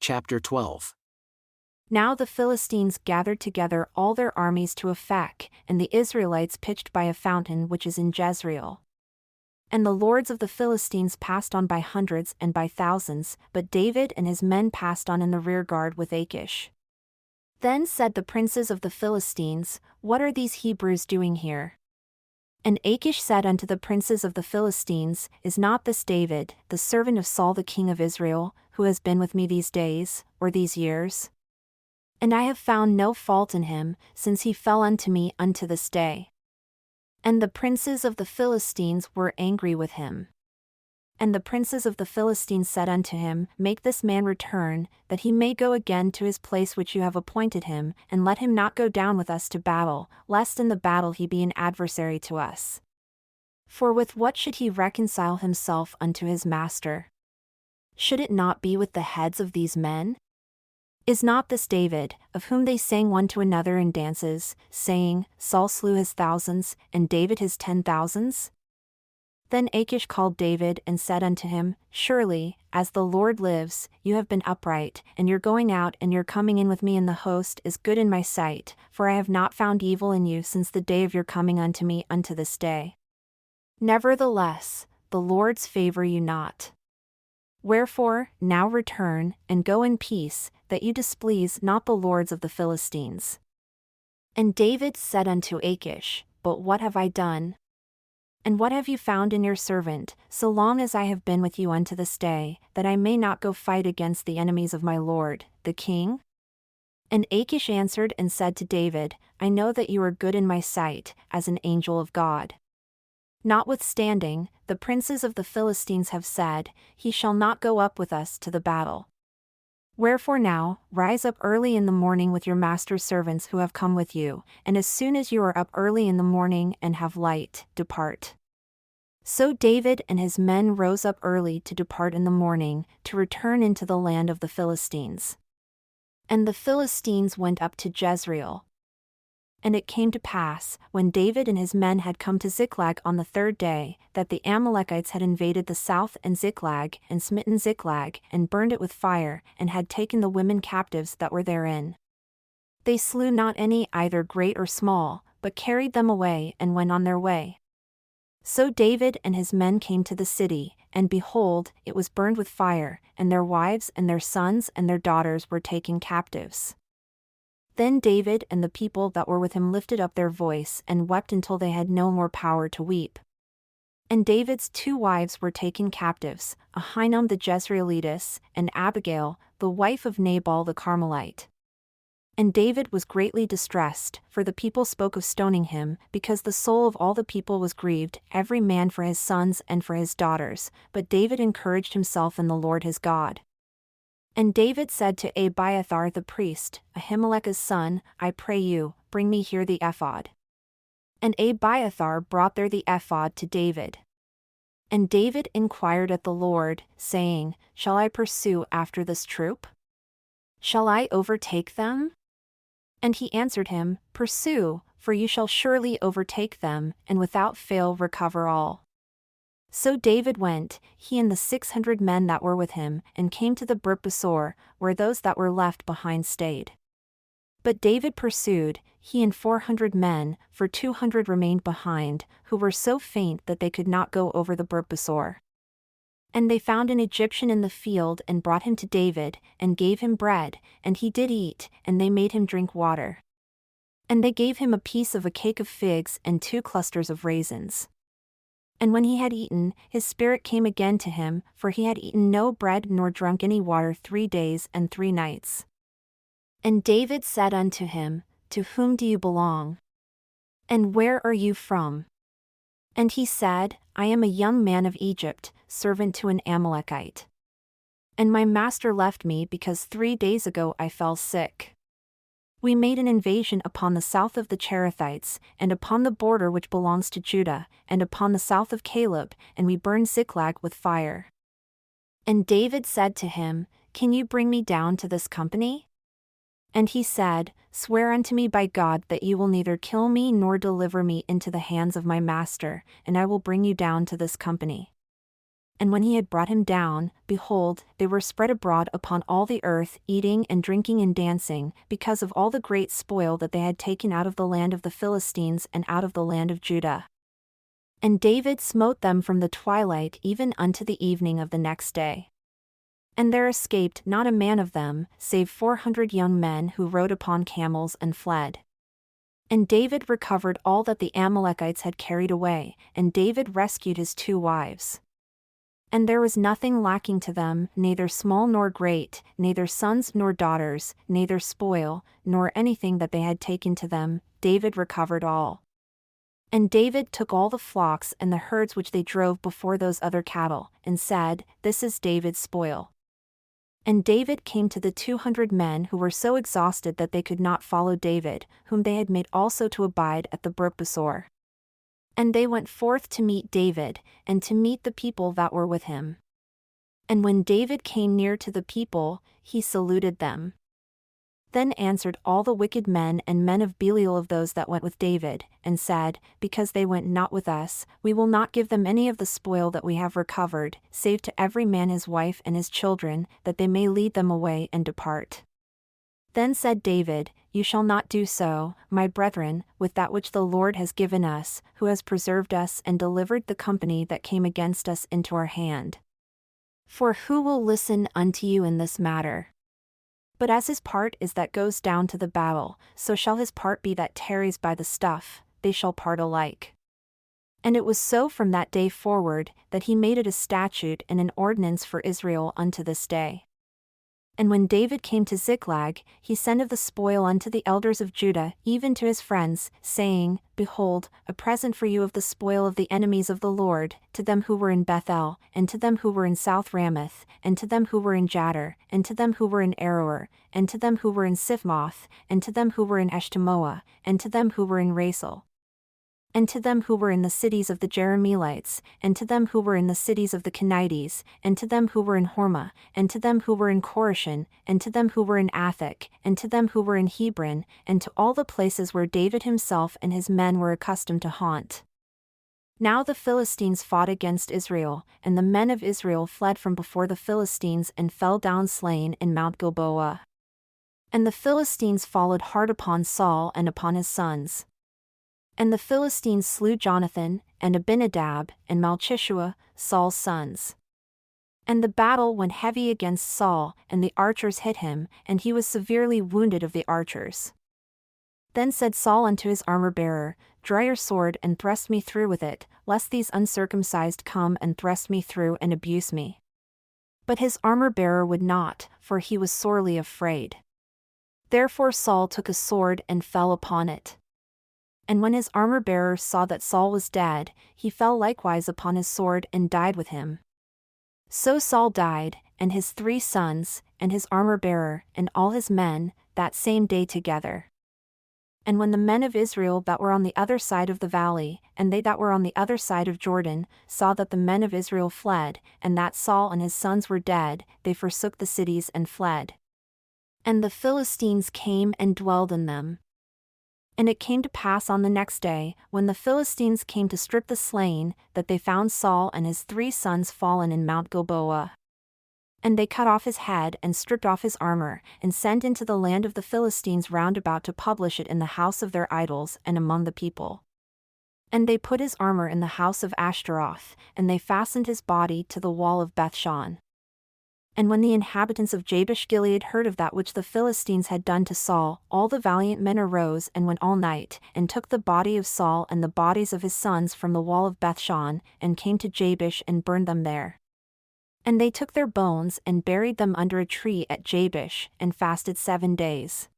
chapter 12. Now the Philistines gathered together all their armies to Aphek, and the Israelites pitched by a fountain which is in Jezreel. And the lords of the Philistines passed on by hundreds and by thousands, but David and his men passed on in the rearguard with Achish. Then said the princes of the Philistines, What are these Hebrews doing here? And Achish said unto the princes of the Philistines, Is not this David, the servant of Saul the king of Israel, who has been with me these days, or these years? And I have found no fault in him, since he fell unto me unto this day. And the princes of the Philistines were angry with him. And the princes of the Philistines said unto him, Make this man return, that he may go again to his place which you have appointed him, and let him not go down with us to battle, lest in the battle he be an adversary to us. For with what should he reconcile himself unto his master? Should it not be with the heads of these men? Is not this David, of whom they sang one to another in dances, saying, Saul slew his thousands, and David his 10,000s? Then Achish called David and said unto him, Surely, as the Lord lives, you have been upright, and your going out and your coming in with me in the host is good in my sight, for I have not found evil in you since the day of your coming unto me unto this day. Nevertheless, the Lord's favor you not. Wherefore, now return, and go in peace, that you displease not the lords of the Philistines. And David said unto Achish, But what have I done? And what have you found in your servant, so long as I have been with you unto this day, that I may not go fight against the enemies of my lord, the king? And Achish answered and said to David, I know that you are good in my sight, as an angel of God. Notwithstanding, the princes of the Philistines have said, He shall not go up with us to the battle. Wherefore now, rise up early in the morning with your master's servants who have come with you, and as soon as you are up early in the morning and have light, depart. So David and his men rose up early to depart in the morning, to return into the land of the Philistines. And the Philistines went up to Jezreel. And it came to pass, when David and his men had come to Ziklag on the third day, that the Amalekites had invaded the south and Ziklag, and smitten Ziklag, and burned it with fire, and had taken the women captives that were therein. They slew not any either great or small, but carried them away and went on their way. So David and his men came to the city, and behold, it was burned with fire, and their wives and their sons and their daughters were taken captives. Then David and the people that were with him lifted up their voice and wept until they had no more power to weep. And David's 2 wives were taken captives, Ahinoam the Jezreelitess, and Abigail, the wife of Nabal the Carmelite. And David was greatly distressed, for the people spoke of stoning him, because the soul of all the people was grieved, every man for his sons and for his daughters, but David encouraged himself in the Lord his God. And David said to Abiathar the priest, Ahimelech's son, I pray you, bring me here the ephod. And Abiathar brought there the ephod to David. And David inquired at the Lord, saying, Shall I pursue after this troop? Shall I overtake them? And he answered him, Pursue, for you shall surely overtake them, and without fail recover all. So David went, he and the 600 men that were with him, and came to the brook Besor, where those that were left behind stayed. But David pursued, he and 400 men, for 200 remained behind, who were so faint that they could not go over the brook Besor. And they found an Egyptian in the field and brought him to David, and gave him bread, and he did eat, and they made him drink water. And they gave him a piece of a cake of figs and 2 clusters of raisins. And when he had eaten, his spirit came again to him, for he had eaten no bread nor drunk any water 3 days and 3 nights. And David said unto him, To whom do you belong? And where are you from? And he said, I am a young man of Egypt, servant to an Amalekite. And my master left me because 3 days ago I fell sick. We made an invasion upon the south of the Cherethites, and upon the border which belongs to Judah, and upon the south of Caleb, and we burned Ziklag with fire. And David said to him, Can you bring me down to this company? And he said, Swear unto me by God that you will neither kill me nor deliver me into the hands of my master, and I will bring you down to this company. And when he had brought him down, behold, they were spread abroad upon all the earth, eating and drinking and dancing, because of all the great spoil that they had taken out of the land of the Philistines and out of the land of Judah. And David smote them from the twilight even unto the evening of the next day. And there escaped not a man of them, save 400 young men who rode upon camels and fled. And David recovered all that the Amalekites had carried away, and David rescued his 2 wives. And there was nothing lacking to them, neither small nor great, neither sons nor daughters, neither spoil, nor anything that they had taken to them, David recovered all. And David took all the flocks and the herds which they drove before those other cattle, and said, This is David's spoil. And David came to the 200 men who were so exhausted that they could not follow David, whom they had made also to abide at the brook Besor. And they went forth to meet David, and to meet the people that were with him. And when David came near to the people, he saluted them. Then answered all the wicked men and men of Belial of those that went with David, and said, Because they went not with us, we will not give them any of the spoil that we have recovered, save to every man his wife and his children, that they may lead them away and depart. Then said David, You shall not do so, my brethren, with that which the Lord has given us, who has preserved us and delivered the company that came against us into our hand. For who will listen unto you in this matter? But as his part is that goes down to the battle, so shall his part be that tarries by the stuff, they shall part alike. And it was so from that day forward, that he made it a statute and an ordinance for Israel unto this day. And when David came to Ziklag, he sent of the spoil unto the elders of Judah, even to his friends, saying, Behold, a present for you of the spoil of the enemies of the Lord, to them who were in Bethel, and to them who were in South Ramoth, and to them who were in Jattir, and to them who were in Aroer, and to them who were in Siphmoth, and to them who were in Eshtemoa, and to them who were in Rasel. And to them who were in the cities of the Jerahmeelites, and to them who were in the cities of the Kenites, and to them who were in Hormah, and to them who were in Chorashan, and to them who were in Athach, and to them who were in Hebron, and to all the places where David himself and his men were accustomed to haunt. Now the Philistines fought against Israel, and the men of Israel fled from before the Philistines and fell down slain in Mount Gilboa. And the Philistines followed hard upon Saul and upon his sons. And the Philistines slew Jonathan, and Abinadab, and Malchishua, Saul's sons. And the battle went heavy against Saul, and the archers hit him, and he was severely wounded of the archers. Then said Saul unto his armor-bearer, Draw your sword and thrust me through with it, lest these uncircumcised come and thrust me through and abuse me. But his armor-bearer would not, for he was sorely afraid. Therefore Saul took a sword and fell upon it. And when his armor-bearer saw that Saul was dead, he fell likewise upon his sword and died with him. So Saul died, and his 3 sons, and his armor-bearer, and all his men, that same day together. And when the men of Israel that were on the other side of the valley, and they that were on the other side of Jordan, saw that the men of Israel fled, and that Saul and his sons were dead, they forsook the cities and fled. And the Philistines came and dwelled in them. And it came to pass on the next day, when the Philistines came to strip the slain, that they found Saul and his 3 sons fallen in Mount Gilboa. And they cut off his head and stripped off his armor, and sent into the land of the Philistines round about to publish it in the house of their idols and among the people. And they put his armor in the house of Ashtaroth, and they fastened his body to the wall of Bethshan. And when the inhabitants of Jabesh-Gilead heard of that which the Philistines had done to Saul, all the valiant men arose and went all night, and took the body of Saul and the bodies of his sons from the wall of Bethshan, and came to Jabesh and burned them there. And they took their bones and buried them under a tree at Jabesh, and fasted 7 days.